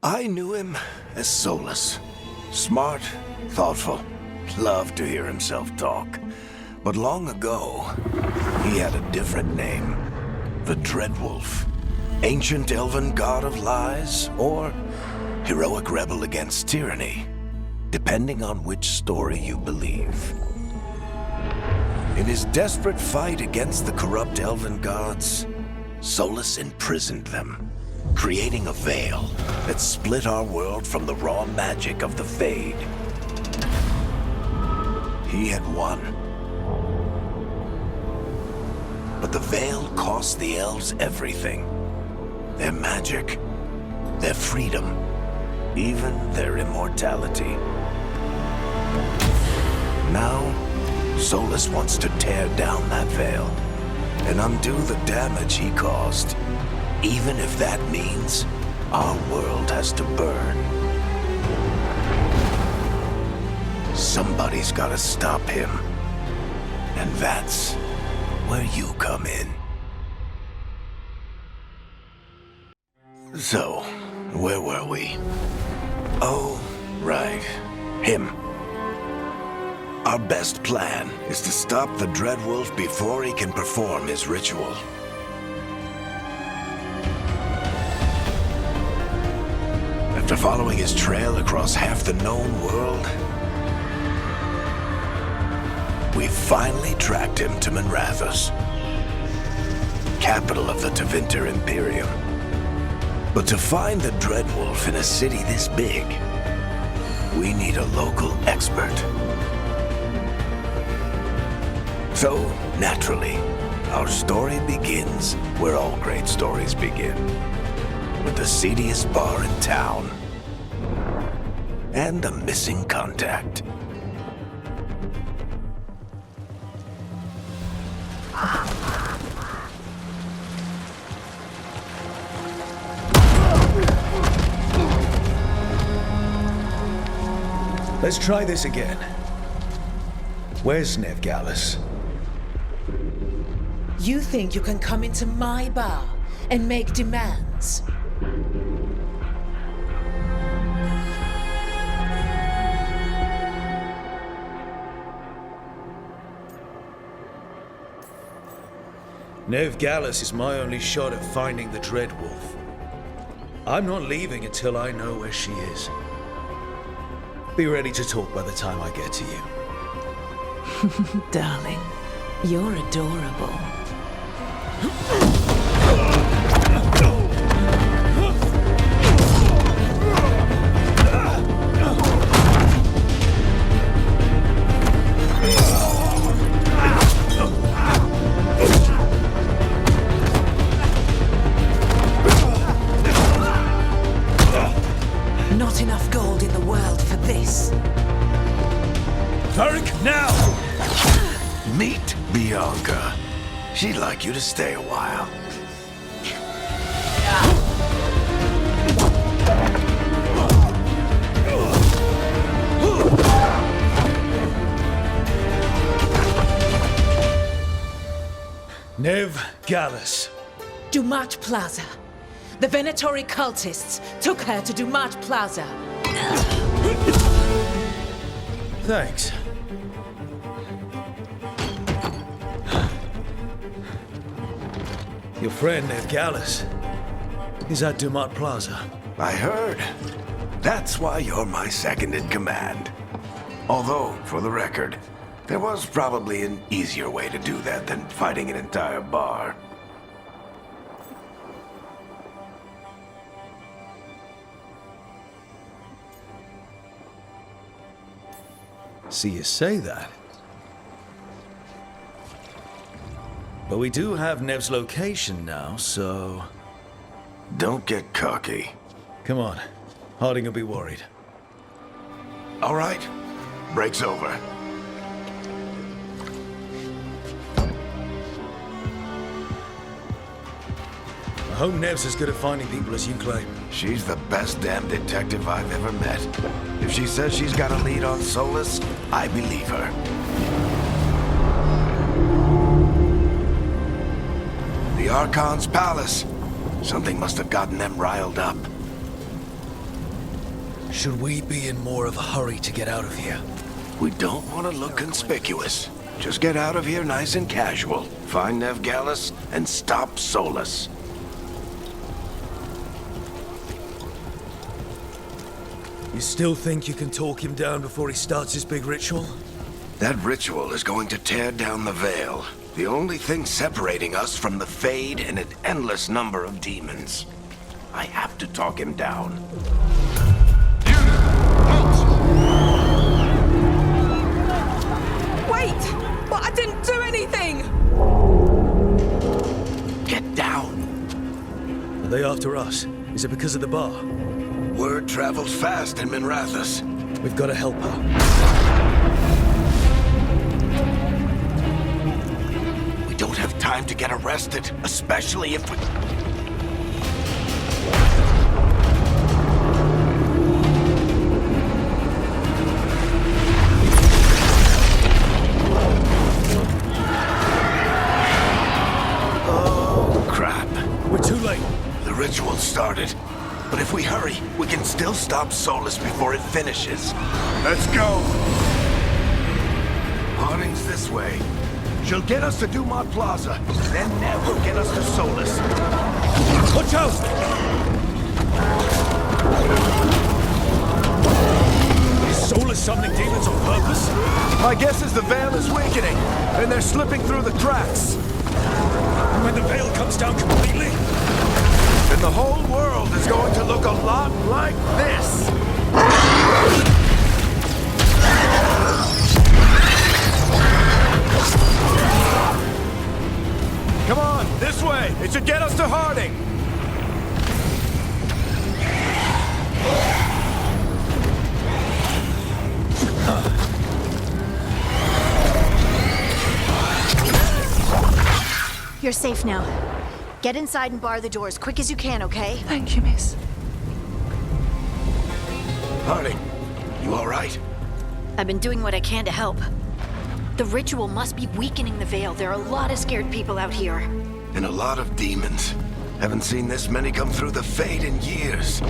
I knew him as Solus. Smart, thoughtful, loved to hear himself talk. But long ago, he had a different name. The Dreadwolf. Ancient elven god of lies, or heroic rebel against tyranny, depending on which story you believe. In his desperate fight against the corrupt elven gods, Solus imprisoned them, creating a veil that split our world from the raw magic of the Fade. He had won. But the veil cost the elves everything. Their magic, their freedom, even their immortality. Now, Solus wants to tear down that veil and undo the damage he caused, even if that means our world has to burn. Somebody's gotta stop him, and that's where you come in. So, where were we? Oh, right. Him. Our best plan is to stop the Dreadwolf before he can perform his ritual. After following his trail across half the known world, we finally tracked him to Manrathus, capital of the Tevinter Imperium. But to find the Dreadwolf in a city this big, we need a local expert. So, naturally, our story begins where all great stories begin, with the seediest bar in town and a missing contact. Let's try this again. Where's Nevgalis? You think you can come into my bar and make demands? Nevgalis is my only shot at finding the Dreadwolf. I'm not leaving until I know where she is. Be ready to talk by the time I get to you. Darling, you're adorable. Not enough gold in the world for this. Varric, now! Meet Bianca. She'd like you to stay a while. Nevgalis. Dumat Plaza. The Venatori cultists took her to Dumat Plaza. Thanks. Your friend Nevgalis is at Dumat Plaza. I heard. That's why you're my second in command. Although, for the record, there was probably an easier way to do that than fighting an entire bar. See you say that. But we do have Nev's location now, so... Don't get cocky. Come on. Harding will be worried. All right. Break's over. I hope Nev's as good at finding people as you claim. She's the best damn detective I've ever met. If she says she's got a lead on Solus, I believe her. The Archon's palace. Something must have gotten them riled up. Should we be in more of a hurry to get out of here? We don't want to look conspicuous. Just get out of here nice and casual. Find Nevgalis and stop Solus. You still think you can talk him down before he starts his big ritual? That ritual is going to tear down the Veil. The only thing separating us from the Fade and an endless number of demons. I have to talk him down. Wait! But I didn't do anything! Get down. Are they after us? Is it because of the bar? Word travels fast in Minrathous. We've got to help her. We don't have time to get arrested, especially if we... Oh, crap. We're too late. The ritual started. But if we hurry, we can still stop Solus before it finishes. Let's go! Harding's this way. She'll get us to Dumont Plaza. Then Nev will get us to Solus. Watch out! Is Solus summoning demons on purpose? My guess is the Veil is weakening, and they're slipping through the cracks. And when the Veil comes down completely? And the whole world is going to look a lot like this. Come on, this way. It should get us to Harding. You're safe now. Get inside and bar the doors quick as you can, okay? Thank you, miss. Harding, you all right? I've been doing what I can to help. The ritual must be weakening the Veil. There are a lot of scared people out here. And a lot of demons. Haven't seen this many come through the Fade in years.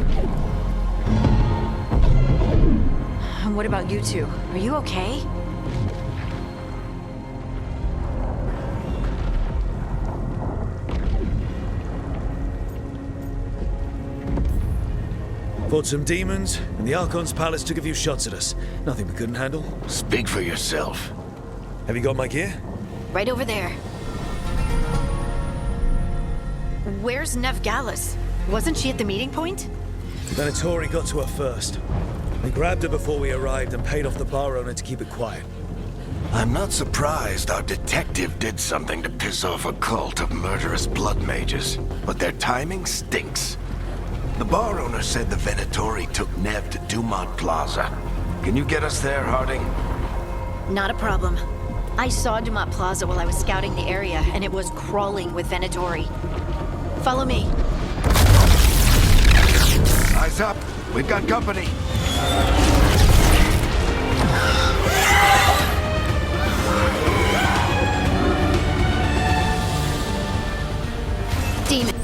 And what about you two? Are you okay? Fought some demons, and the Archon's palace took a few shots at us. Nothing we couldn't handle. Speak for yourself. Have you got my gear? Right over there. Where's Nevgalis? Wasn't she at the meeting point? Venatori got to her first. They grabbed her before we arrived and paid off the bar owner to keep it quiet. I'm not surprised our detective did something to piss off a cult of murderous blood mages, but their timing stinks. The bar owner said the Venatori took Nev to Dumont Plaza. Can you get us there, Harding? Not a problem. I saw Dumont Plaza while I was scouting the area, and it was crawling with Venatori. Follow me. Eyes up. We've got company. Demons.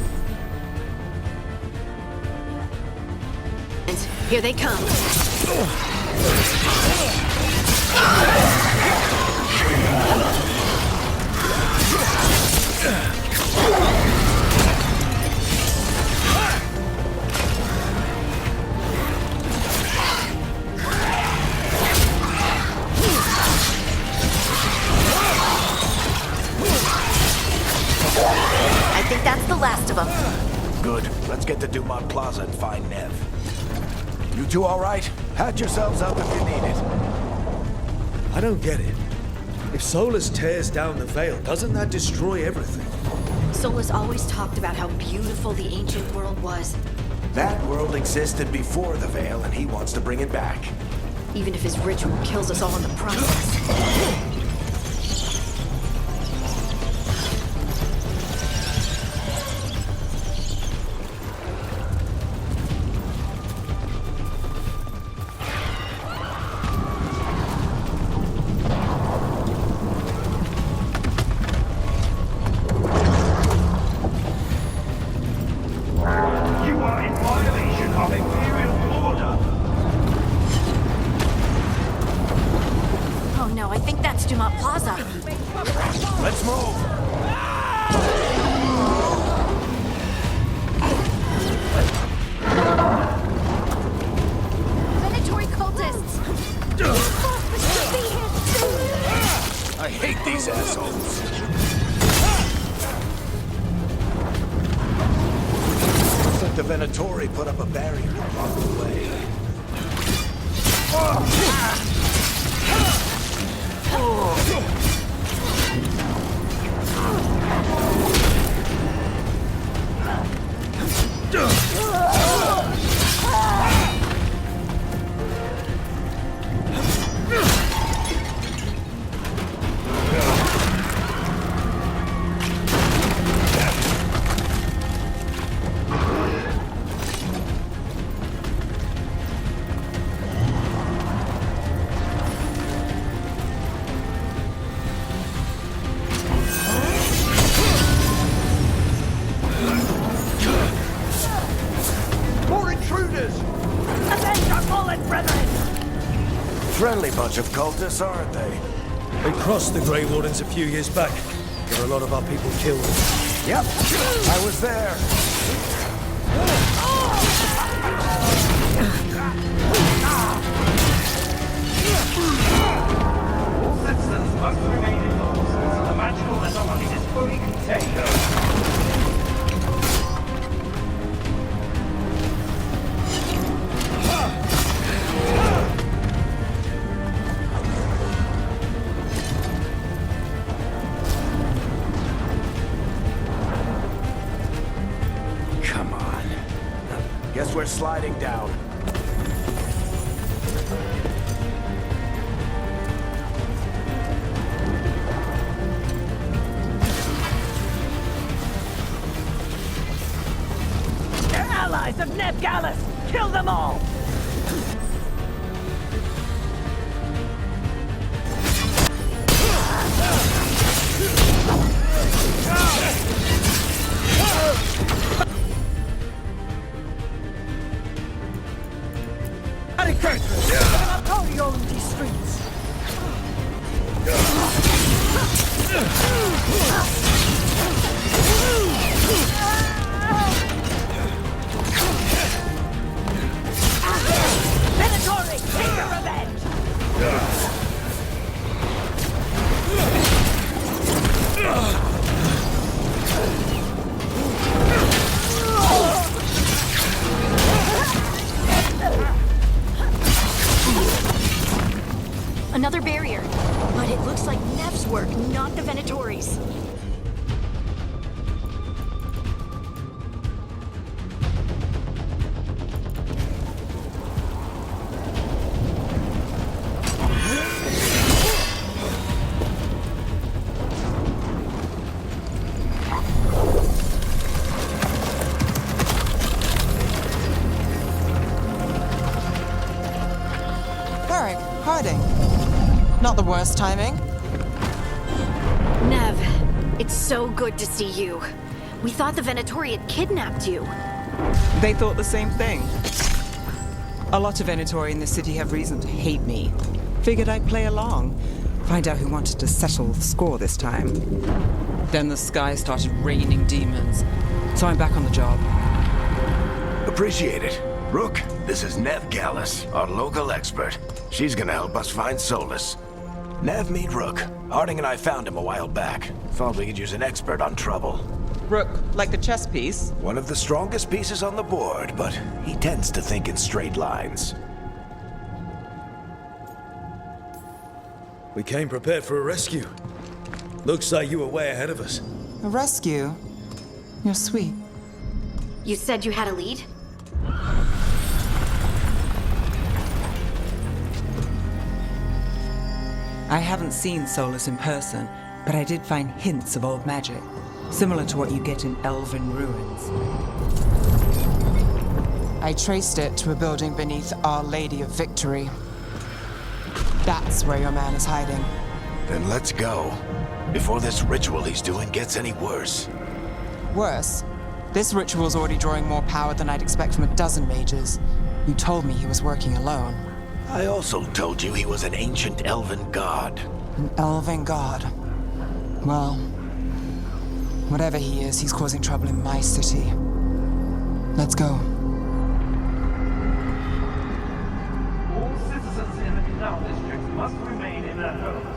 Here they come. I think that's the last of them. Good. Let's get to Dumont Plaza and find Nev. You two all right? Patch yourselves up if you need it. I don't get it. If Solus tears down the Veil, doesn't that destroy everything? Solus always talked about how beautiful the ancient world was, That world existed before the Veil, and he wants to bring it back. even if his ritual kills us all in the process. You are in violation of Imperial order. barrier to block the way. Friendly bunch of cultists, aren't they? They crossed the Grey Wardens a few years back. Got a lot of our people killed. Yep, I was there. All citizens must remain indoors until the magical anomaly is fully contained. Guess we're sliding down. They're allies of Neb Gallus! Kill them all! Another barrier. But it looks like Nev's work, not the Venatori's. Not the worst timing. Nev, it's so good to see you. We thought the Venatori had kidnapped you. They thought the same thing. A lot of Venatori in the city have reason to hate me. Figured I'd play along. Find out who wanted to settle the score this time. Then the sky started raining demons. So I'm back on the job. Appreciate it. Rook, this is Neb Gallus, our local expert. She's gonna help us find Solus. Nev, meet Rook. Harding and I found him a while back. Thought we could use an expert on trouble. Rook, like the chess piece? One of the strongest pieces on the board, but he tends to think in straight lines. We came prepared for a rescue. Looks like you were way ahead of us. A rescue? You're sweet. You said you had a lead? I haven't seen Solus in person, but I did find hints of old magic, similar to what you get in elven ruins. I traced it to a building beneath Our Lady of Victory. That's where your man is hiding. Then let's go, before this ritual he's doing gets any worse. Worse? This ritual's already drawing more power than I'd expect from a dozen mages. You told me he was working alone. I also told you he was an ancient elven god. An elven god? Well, whatever he is, he's causing trouble in my city. Let's go. All citizens in the Canal District must remain in their homes.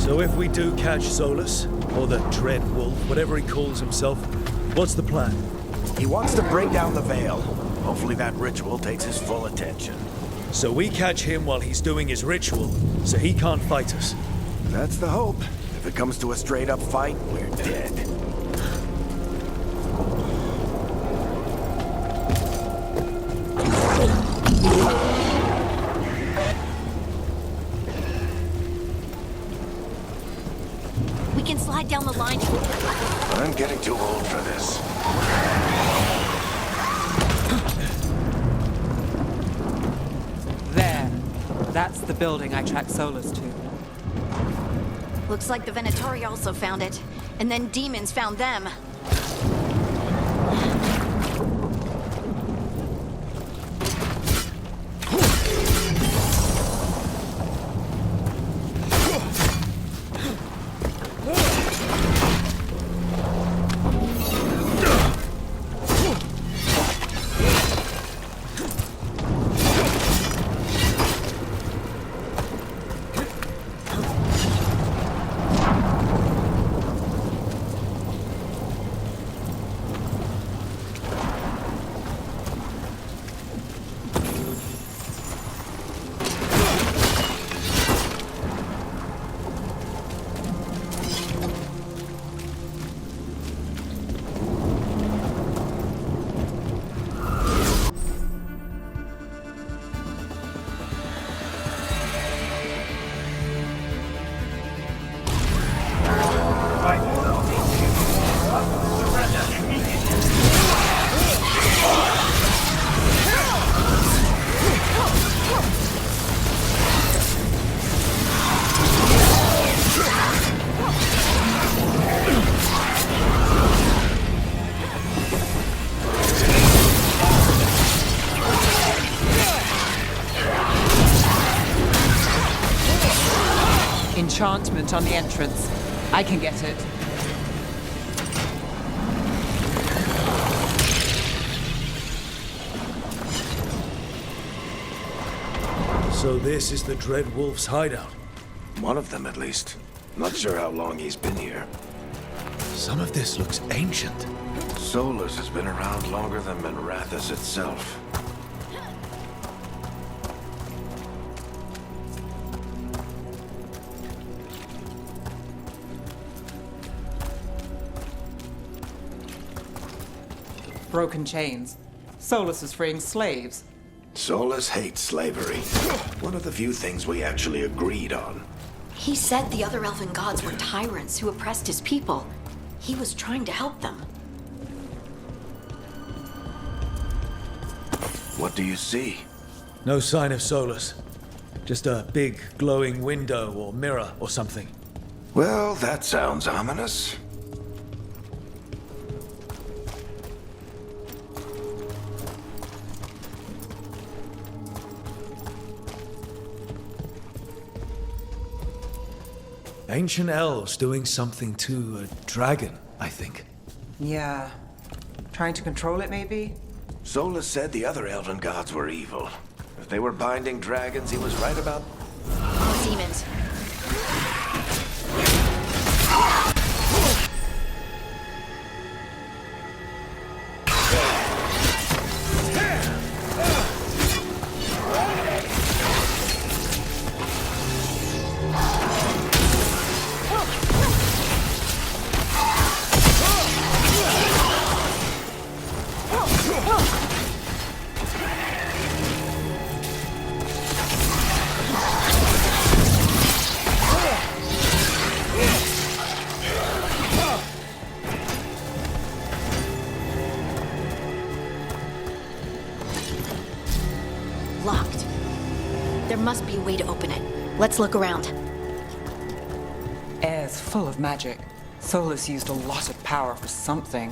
So if we do catch Solus, or the Dread Wolf, whatever he calls himself, what's the plan? He wants to bring down the Veil. Hopefully that ritual takes his full attention. So we catch him while he's doing his ritual, so he can't fight us. That's the hope. If it comes to a straight-up fight, we're dead. We can slide down the line. I'm getting too old for this. There. That's the building I tracked Solus to. Looks like the Venatori also found it. And then demons found them. Enchantment on the entrance. I can get it. So this is the Dread Wolf's hideout. One of them, at least. Not sure how long he's been here. Some of this looks ancient. Solus has been around longer than Minrathous itself. Broken chains. Solus is freeing slaves. Solus hates slavery. One of the few things we actually agreed on. He said the other elven gods were tyrants who oppressed his people. He was trying to help them. What do you see? No sign of Solus. Just a big glowing window or mirror or something. Well, that sounds ominous. Ancient elves doing something to a dragon, I think. Yeah. Trying to control it, maybe? Solus said the other elven gods were evil. If they were binding dragons, he was right about... More demons. Locked. There must be a way to open it. Let's look around. Air's full of magic. Solus used a lot of power for something.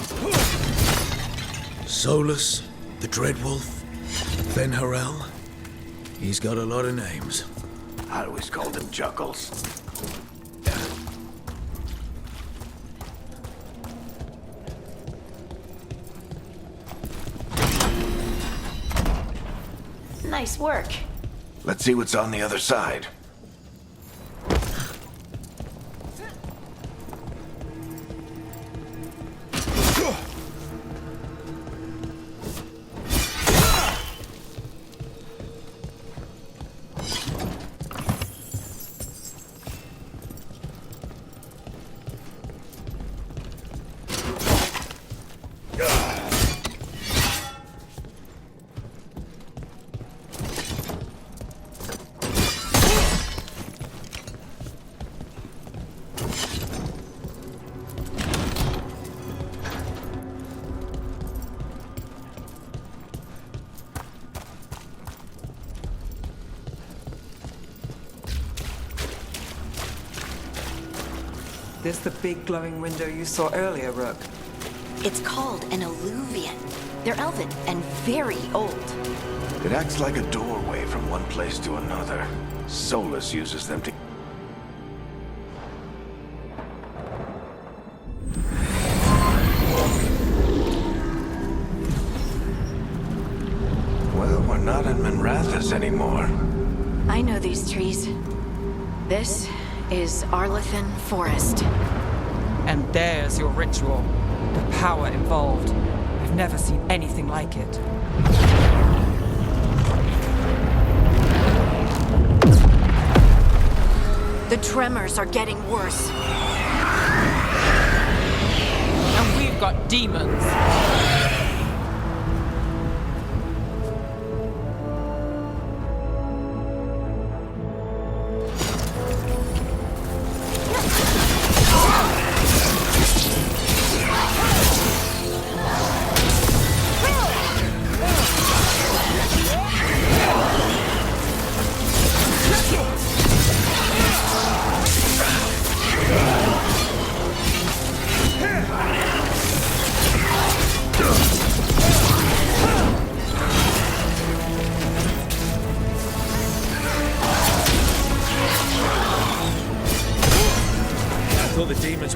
Solus, the Dread Wolf, Venharel. He's got a lot of names. I always called him Juggles. Nice work. Let's see what's on the other side. This the big glowing window you saw earlier, Rook? It's called an alluvian. They're elven and very old. It acts like a doorway from one place to another. Solus uses them to... Well, we're not in Minrathous anymore. I know these trees. This is Arlethan Forest. And there's your ritual. The power involved. I've never seen anything like it. The tremors are getting worse. And we've got demons.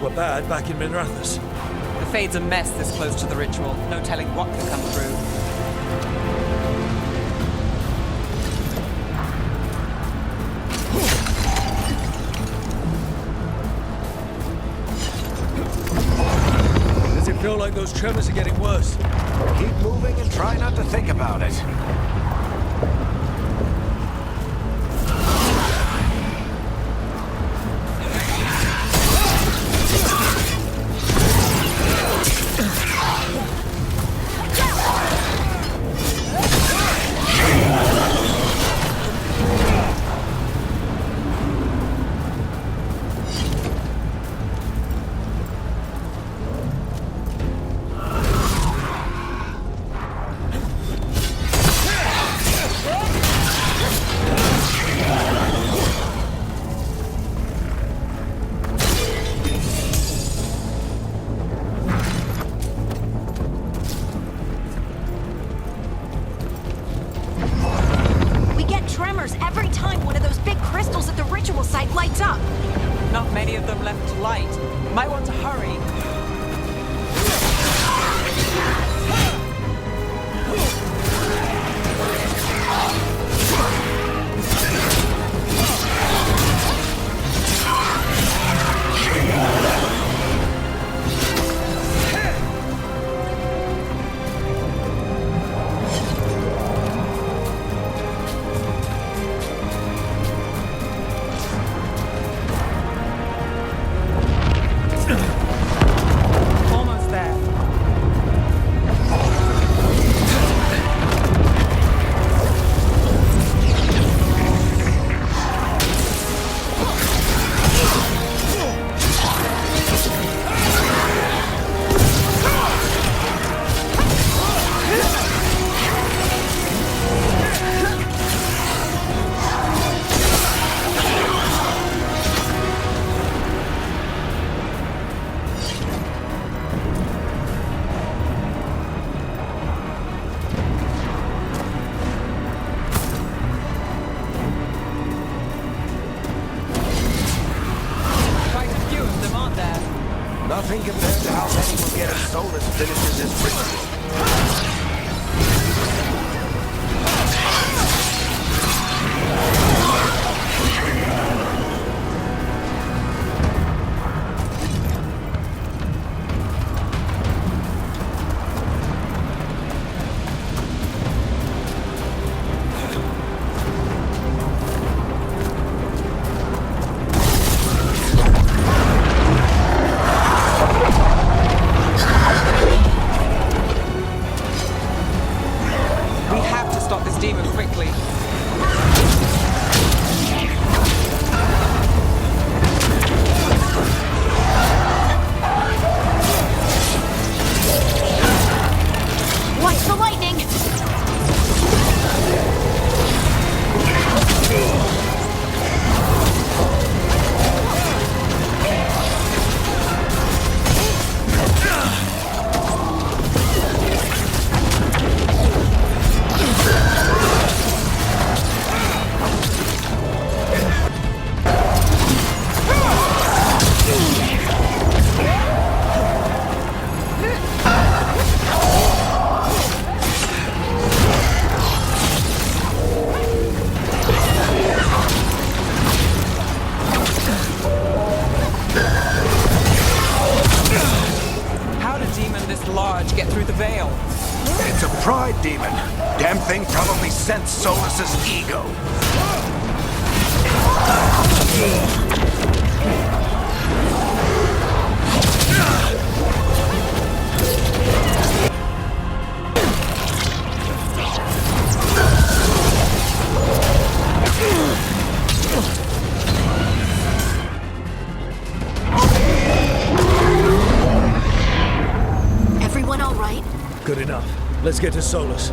Were bad back in Minrathous. The Fade's a mess this close to the ritual. No telling what could come through. Does it feel like those tremors are getting worse? Keep moving and try not to think about it. Not many of them left to light. Might want to hurry. Nothing compared to how many will get as Solus finishes his ritual. Veilguard to get through the veil. It's a pride demon. Damn thing probably sensed Solus's ego. Everyone all right? Good enough. Let's get to Solus.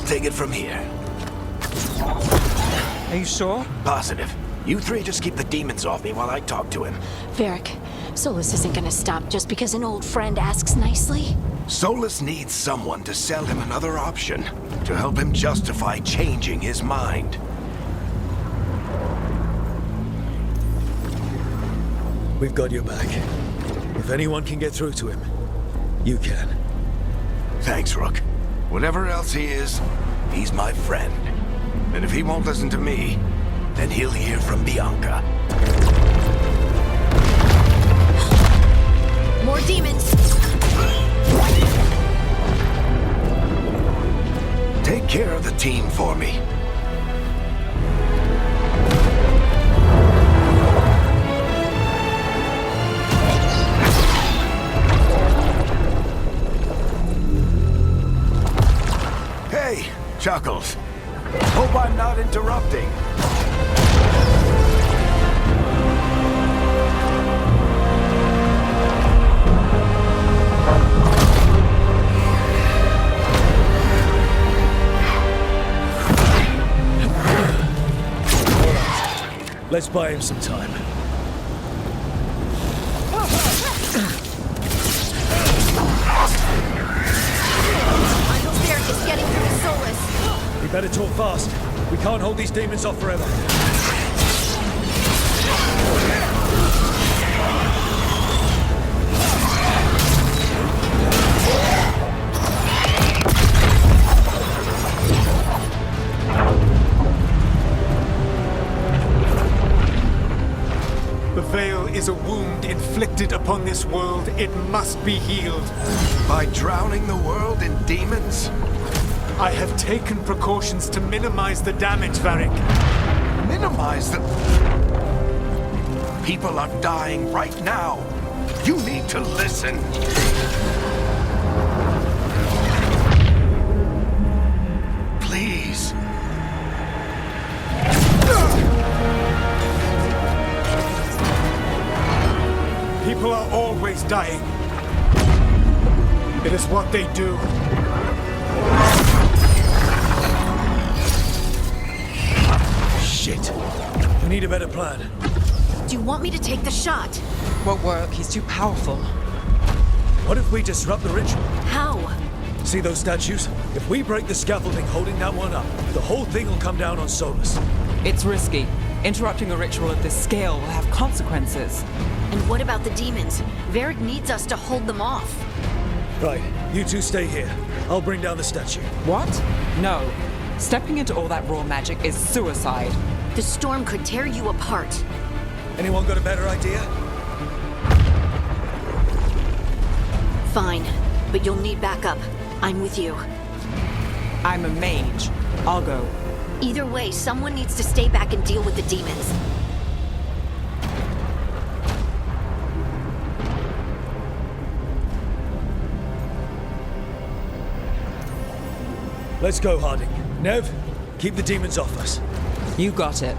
Take it from here. Are you sure? Positive. You three just keep the demons off me while I talk to him. Varric, Solus isn't gonna stop just because an old friend asks nicely. Solus needs someone to sell him another option, to help him justify changing his mind. We've got your back. If anyone can get through to him, you can. Thanks, Rook. Whatever else he is, he's my friend. And if he won't listen to me, then he'll hear from Bianca. More demons! Take care of the team for me. Hey, Chuckles. Hope I'm not interrupting. Let's buy him some time. I hope Varric is getting through to Solus. We better talk fast. We can't hold these demons off forever. The veil is a wound inflicted upon this world. It must be healed. By drowning the world in demons? I have taken precautions to minimize the damage, Varric. Minimize the... People are dying right now. You need to listen. Please. People are always dying. It is what they do. Shit. We need a better plan. Do you want me to take the shot? Won't work. He's too powerful. What if we disrupt the ritual? How? See those statues? If we break the scaffolding holding that one up, the whole thing will come down on Solus. It's risky. Interrupting a ritual of this scale will have consequences. And what about the demons? Varric needs us to hold them off. Right, you two stay here. I'll bring down the statue. What? No. Stepping into all that raw magic is suicide. The storm could tear you apart. Anyone got a better idea? Fine, but you'll need backup. I'm with you. I'm a mage. I'll go. Either way, someone needs to stay back and deal with the demons. Let's go, Harding. Nev, keep the demons off us. You got it.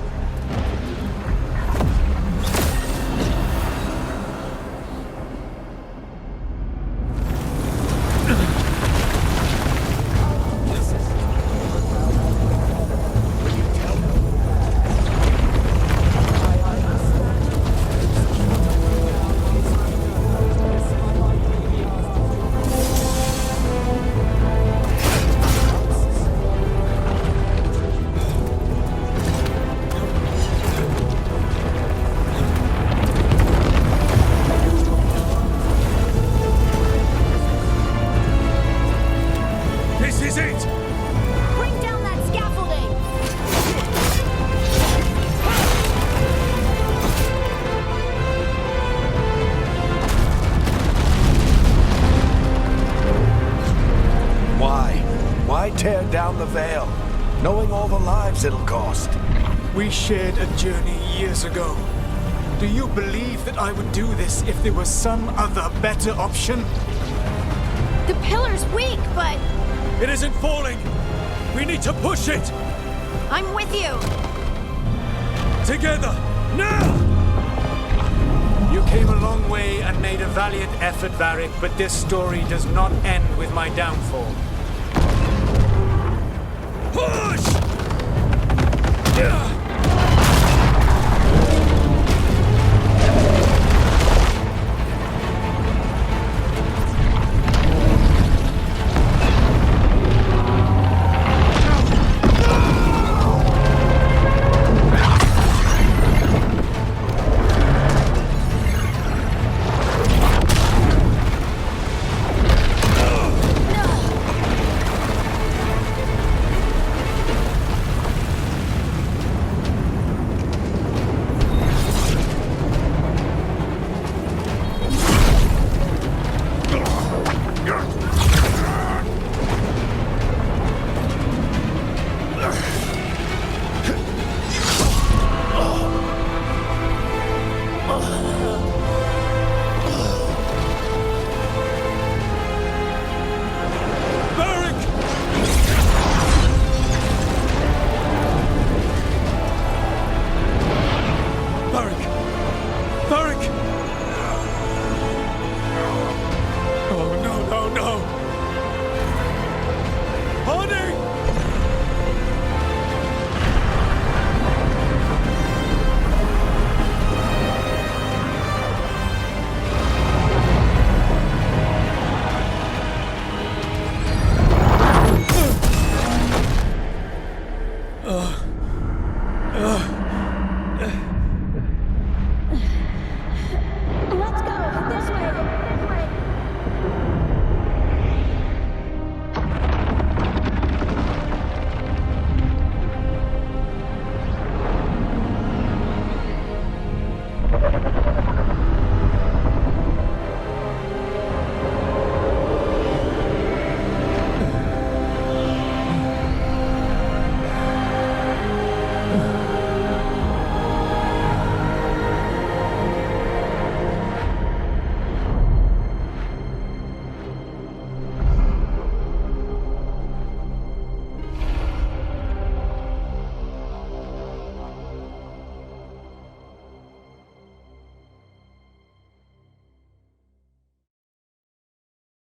down the veil, knowing all the lives it'll cost. We shared a journey years ago. Do you believe that I would do this if there was some other better option? The pillar's weak, but It isn't falling! We need to push it! I'm with you. Together! Now! You came a long way and made a valiant effort, Varric, but this story does not end with my downfall. Push!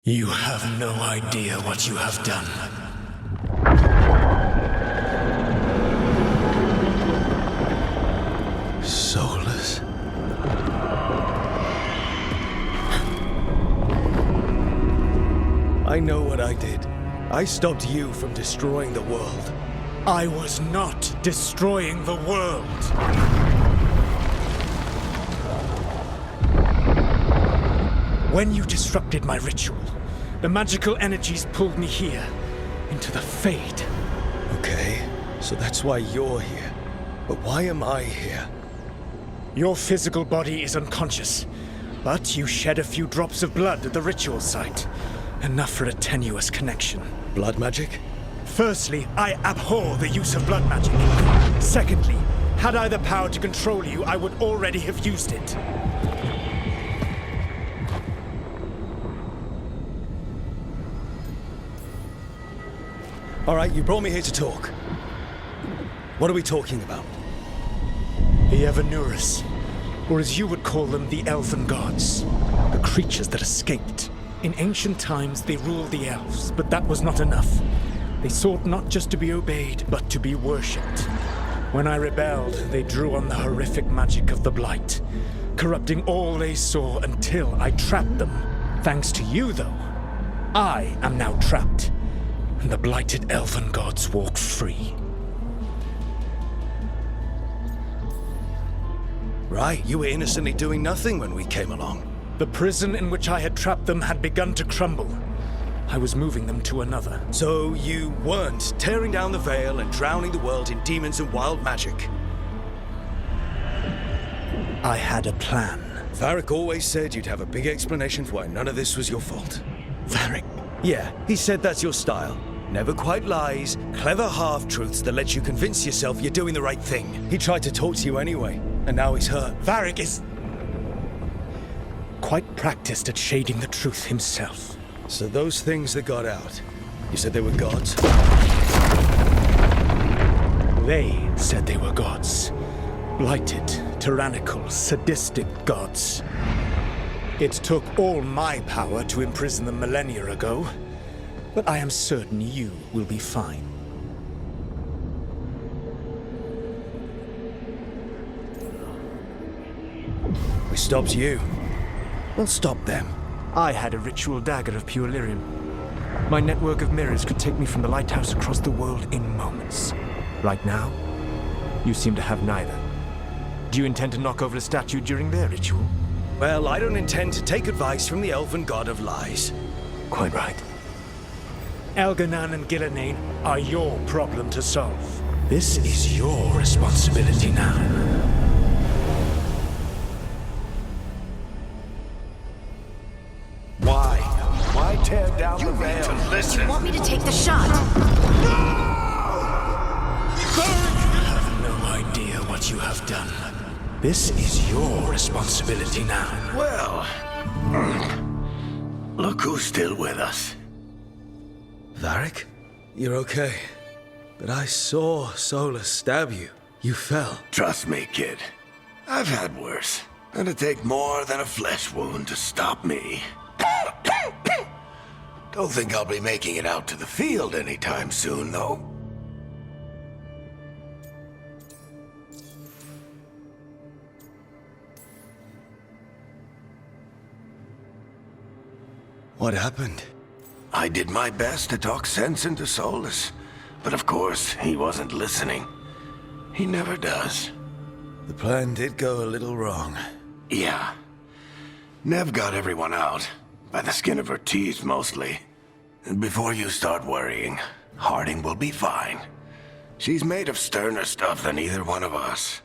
You have no idea what you have done. Soulless. I know what I did. I stopped you from destroying the world. I was not destroying the world. When you disrupted my ritual, the magical energies pulled me here, into the Fade. Okay, so that's why you're here. But why am I here? Your physical body is unconscious, but you shed a few drops of blood at the ritual site. Enough for a tenuous connection. Blood magic? Firstly, I abhor the use of blood magic. Secondly, had I the power to control you, I would already have used it. All right, you brought me here to talk. What are we talking about? The Evanuris, or as you would call them, the Elven Gods. The creatures that escaped. In ancient times, they ruled the elves, but that was not enough. They sought not just to be obeyed, but to be worshipped. When I rebelled, they drew on the horrific magic of the Blight, corrupting all they saw until I trapped them. Thanks to you, though, I am now trapped, and the blighted Elven Gods walk free. Right, you were innocently doing nothing when we came along. The prison in which I had trapped them had begun to crumble. I was moving them to another. So you weren't tearing down the veil and drowning the world in demons and wild magic. I had a plan. Varric always said you'd have a big explanation for why none of this was your fault. Varric, Yeah, he said that's your style. Never quite lies, clever half-truths that let you convince yourself you're doing the right thing. He tried to talk to you anyway, and now he's hurt. Varric is quite practiced at shading the truth himself. So those things that got out, you said they were gods? They said they were gods. Blighted, tyrannical, sadistic gods. It took all my power to imprison them millennia ago, but I am certain you will be fine. We stopped you. We'll stop them. I had a ritual dagger of pure lyrium. My network of mirrors could take me from the lighthouse across the world in moments. Right now, you seem to have neither. Do you intend to knock over a statue during their ritual? Well, I don't intend to take advice from the elven god of lies. Quite right. Elganan and Gillenane are your problem to solve. This is your responsibility now. Why? Why tear down the veil? Do you want me to take the shot? You have no idea what you have done. This is your responsibility now. Well, look who's still with us. Varric? You're okay. But I saw Solus stab you. You fell. Trust me, kid. I've had worse. It'd take more than a flesh wound to stop me. Don't think I'll be making it out to the field anytime soon, though. What happened? I did my best to talk sense into Solus, but of course, he wasn't listening. He never does. The plan did go a little wrong. Yeah. Nev got everyone out, by the skin of her teeth mostly. And before you start worrying, Harding will be fine. She's made of sterner stuff than either one of us.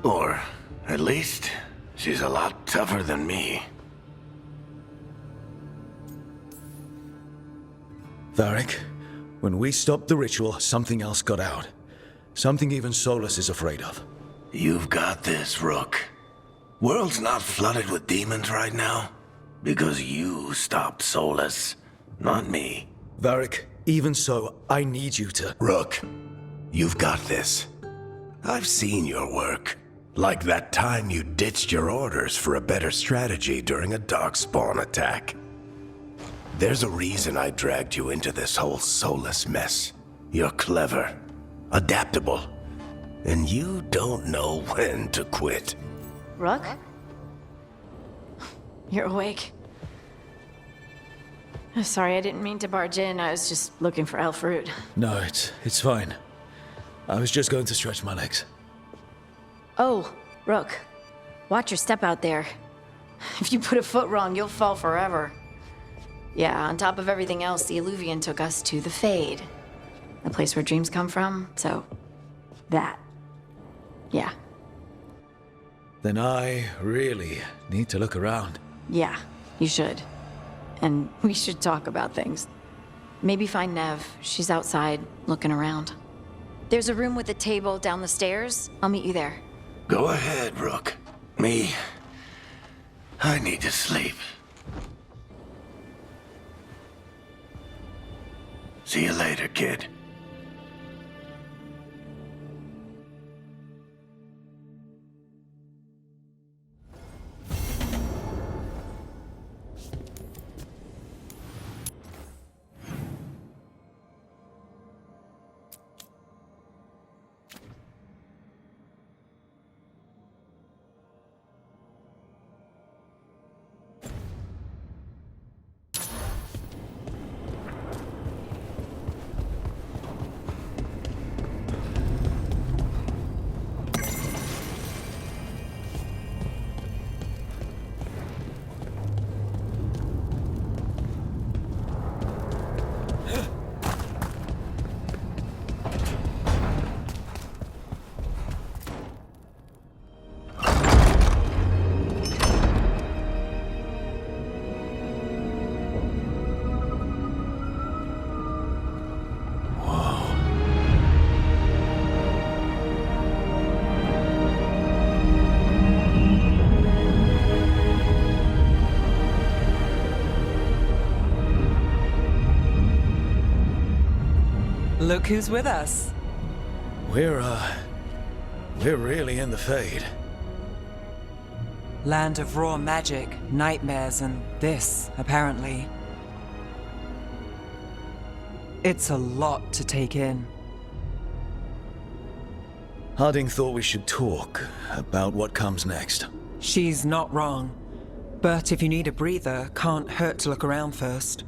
Or, at least, she's a lot tougher than me. Varric, when we stopped the ritual, something else got out. Something even Solus is afraid of. You've got this, Rook. World's not flooded with demons right now. Because you stopped Solus, not me. Varric, even so, I need you to... Rook, you've got this. I've seen your work. Like that time you ditched your orders for a better strategy during a darkspawn attack. There's a reason I dragged you into this whole Solus mess. You're clever, adaptable, and you don't know when to quit. Rook? You're awake. Sorry, I didn't mean to barge in. I was just looking for elf fruit. No, it's fine. I was just going to stretch my legs. Oh, Rook. Watch your step out there. If you put a foot wrong, you'll fall forever. Yeah, on top of everything else, the Illuvian took us to the Fade. The place where dreams come from, so... that. Yeah. Then I really need to look around. Yeah, you should. And we should talk about things. Maybe find Nev. She's outside, looking around. There's a room with a table down the stairs. I'll meet you there. Go ahead, Rook. Me, I need to sleep. See you later, kid. Look who's with us. We're really in the Fade. Land of raw magic, nightmares, and this, apparently. It's a lot to take in. Harding thought we should talk about what comes next. She's not wrong. But if you need a breather, can't hurt to look around first.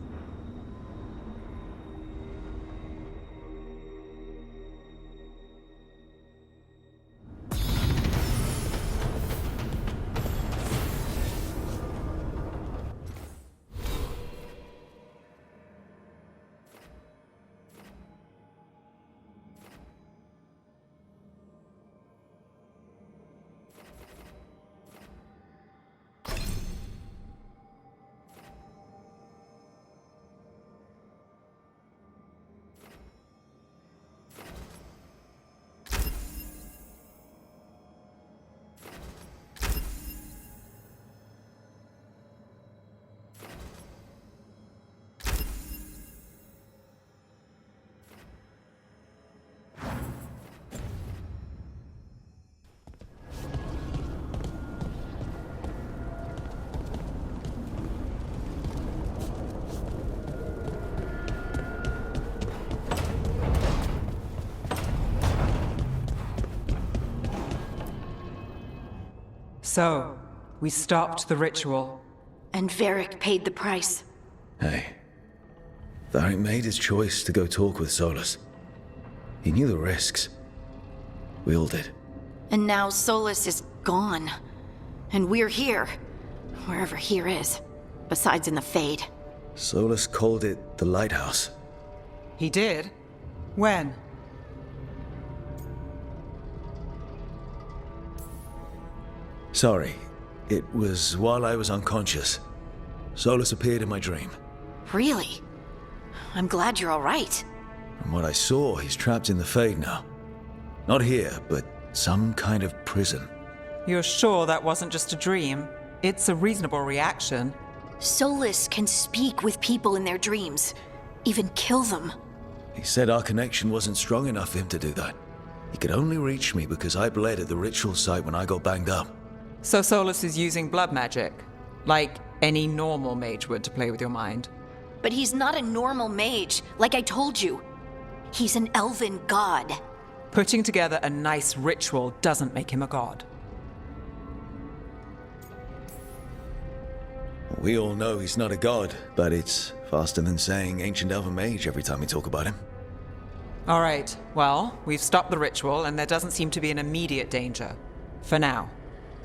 So, we stopped the ritual. And Varric paid the price. Hey, Varric made his choice to go talk with Solus. He knew the risks. We all did. And now Solus is gone. And we're here. Wherever here is. Besides in the Fade. Solus called it the Lighthouse. He did? When? Sorry, it was while I was unconscious. Solus appeared in my dream. Really? I'm glad you're all right. From what I saw, he's trapped in the Fade now. Not here, but some kind of prison. You're sure that wasn't just a dream? It's a reasonable reaction. Solus can speak with people in their dreams. Even kill them. He said our connection wasn't strong enough for him to do that. He could only reach me because I bled at the ritual site when I got banged up. So Solus is using blood magic, like any normal mage would to play with your mind. But he's not a normal mage, like I told you. He's an elven god. Putting together a nice ritual doesn't make him a god. We all know he's not a god, but it's faster than saying ancient elven mage every time we talk about him. All right, well, we've stopped the ritual and there doesn't seem to be an immediate danger. For now.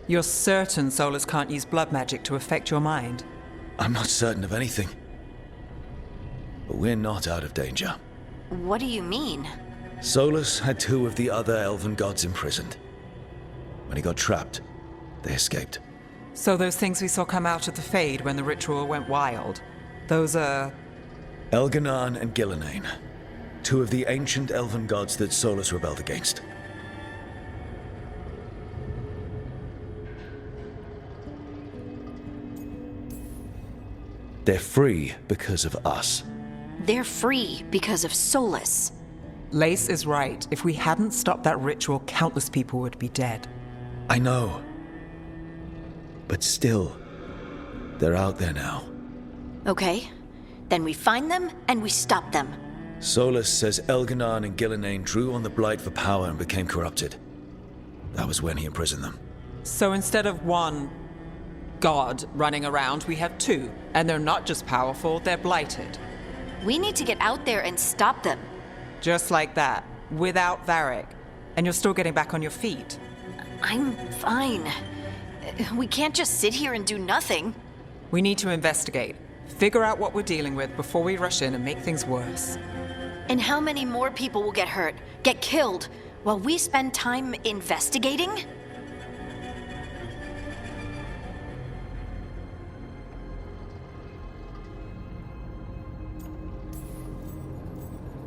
You're certain Solus can't use blood magic to affect your mind? I'm not certain of anything. But we're not out of danger. What do you mean? Solus had 2 of the other elven gods imprisoned. When he got trapped, they escaped. So those things we saw come out of the Fade when the ritual went wild, those are... Elganan and Gillenane, 2 of the ancient elven gods that Solus rebelled against. They're free because of us. They're free because of Solus. Lace is right. If we hadn't stopped that ritual, countless people would be dead. I know. But still, they're out there now. Okay. Then we find them and we stop them. Solus says Elganan and Gillenane drew on the Blight for power and became corrupted. That was when he imprisoned them. So instead of 1 god running around, we have 2. And they're not just powerful, they're blighted. We need to get out there and stop them. Just like that, without Varric. And you're still getting back on your feet. I'm fine. We can't just sit here and do nothing. We need to investigate. Figure out what we're dealing with before we rush in and make things worse. And how many more people will get hurt, get killed, while we spend time investigating?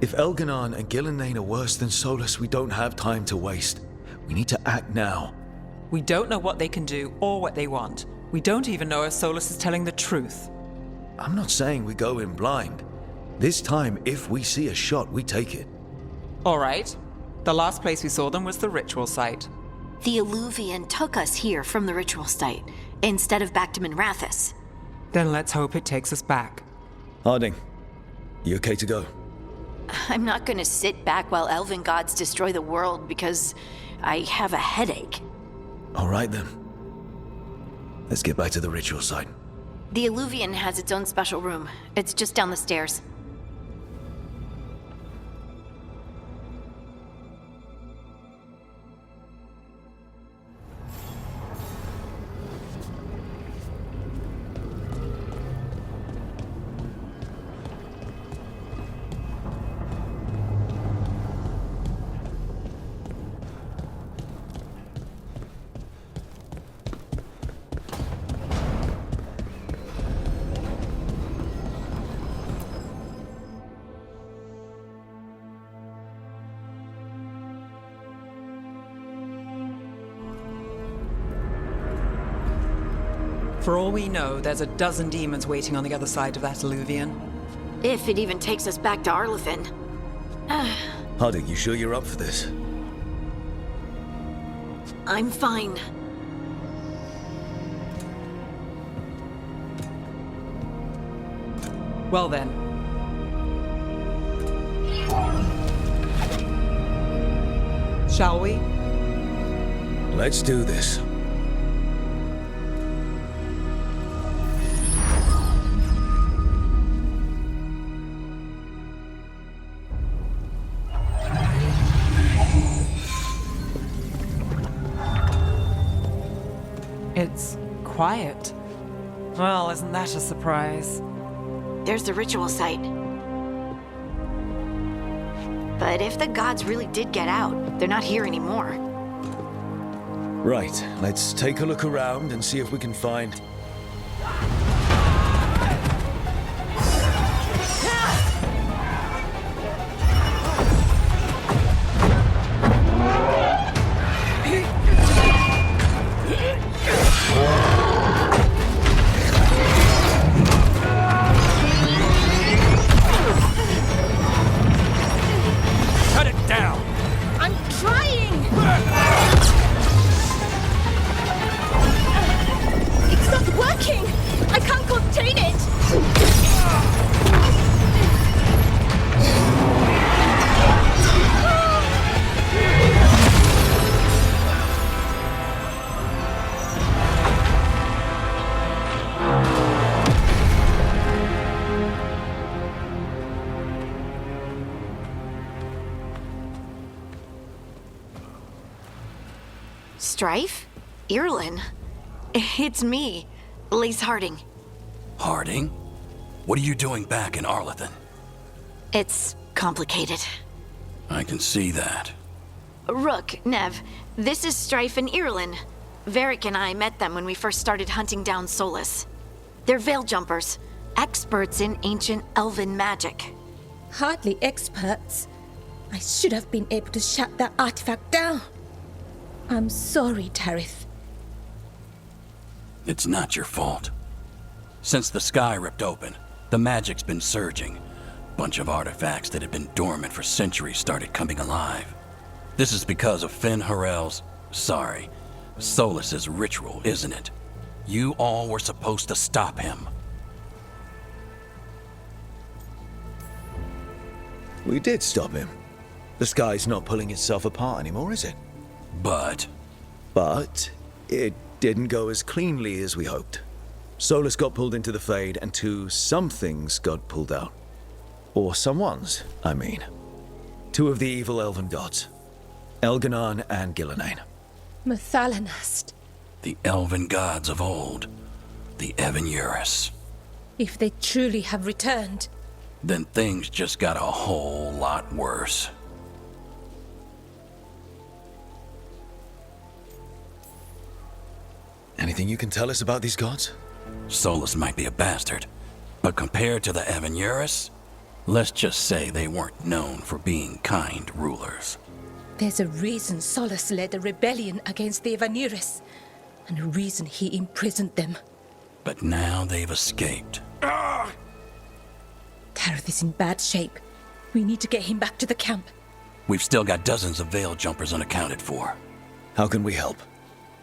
If Elganan and Gillenane are worse than Solus, we don't have time to waste. We need to act now. We don't know what they can do or what they want. We don't even know if Solus is telling the truth. I'm not saying we go in blind. This time, if we see a shot, we take it. All right. The last place we saw them was the ritual site. The Illuvian took us here from the ritual site, instead of back to Minrathous. Then let's hope it takes us back. Harding, you okay to go? I'm not gonna sit back while elven gods destroy the world because I have a headache. All right then. Let's get back to the ritual site. The Illuvian has its own special room. It's just down the stairs. For all we know, there's a dozen demons waiting on the other side of that Illuvian. If it even takes us back to Arlathan. Harding, you sure you're up for this? I'm fine. Well then. Shall we? Let's do this. It's quiet. Well, isn't that a surprise? There's the ritual site. But if the gods really did get out, they're not here anymore. Right, let's take a look around and see if we can find... Strife? Irlin? It's me, Lace Harding. Harding? What are you doing back in Arlathan? It's complicated. I can see that. Rook, Nev, this is Strife and Irlin. Varric and I met them when we first started hunting down Solus. They're veil jumpers, experts in ancient elven magic. Hardly experts. I should have been able to shut that artifact down. I'm sorry, Tarith. It's not your fault. Since the sky ripped open, the magic's been surging. Bunch of artifacts that had been dormant for centuries started coming alive. This is because of Finn Harel's, Solus's ritual, isn't it? You all were supposed to stop him. We did stop him. The sky's not pulling itself apart anymore, is it? But it didn't go as cleanly as we hoped. Solus got pulled into the Fade, and some things got pulled out. Or someone's, I mean. Two of the evil elven gods. Elganon and Gillenane. Mathalanast. the elven gods of old, the Evan-Urus. If they truly have returned, Then things just got a whole lot worse. Anything you can tell us about these gods? Solus might be a bastard, but compared to the Evan-Urus, let's just say they weren't known for being kind rulers. there's a reason Solus led a rebellion against the Evan-Urus, and a reason he imprisoned them. But now they've escaped. Tareth is in bad shape. We need to get him back to the camp. We've still got dozens of veil jumpers unaccounted for. How can we help?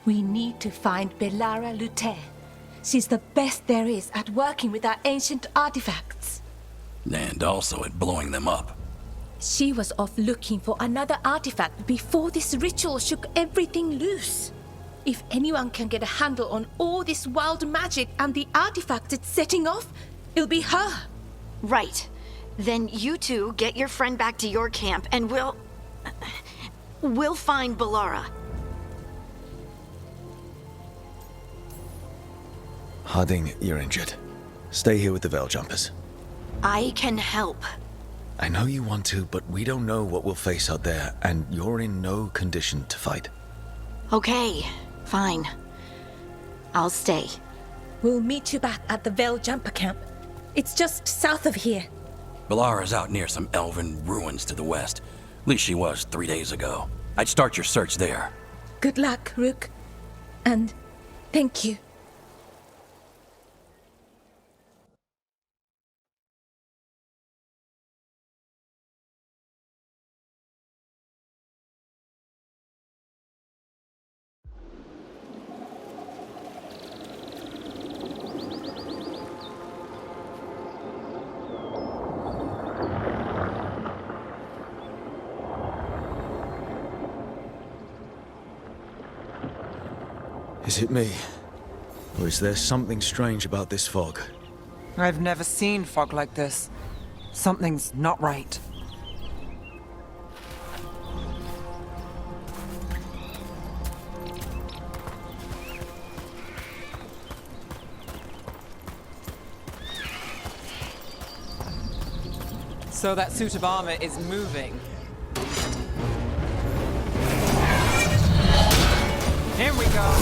We need to find Belara Lute. She's the best there is at working with our ancient artifacts. And also at blowing them up. She was off looking for another artifact before this ritual shook everything loose. If anyone can get a handle on all this wild magic and the artifacts it's setting off, it'll be her. Right. Then you two get your friend back to your camp and we'll find Belara. Harding, you're injured. Stay here with the veil jumpers. I can help. I know you want to, but we don't know what we'll face out there, and you're in no condition to fight. Okay, fine. I'll stay. We'll meet you back at the Veil Jumper Camp. It's just south of here. Belara's out near some elven ruins to the west. At least she was 3 days ago. I'd start your search there. Good luck, Rook. And thank you. Is it me? Or is there something strange about this fog? I've never seen fog like this. Something's not right. So that suit of armor is moving. Here we go.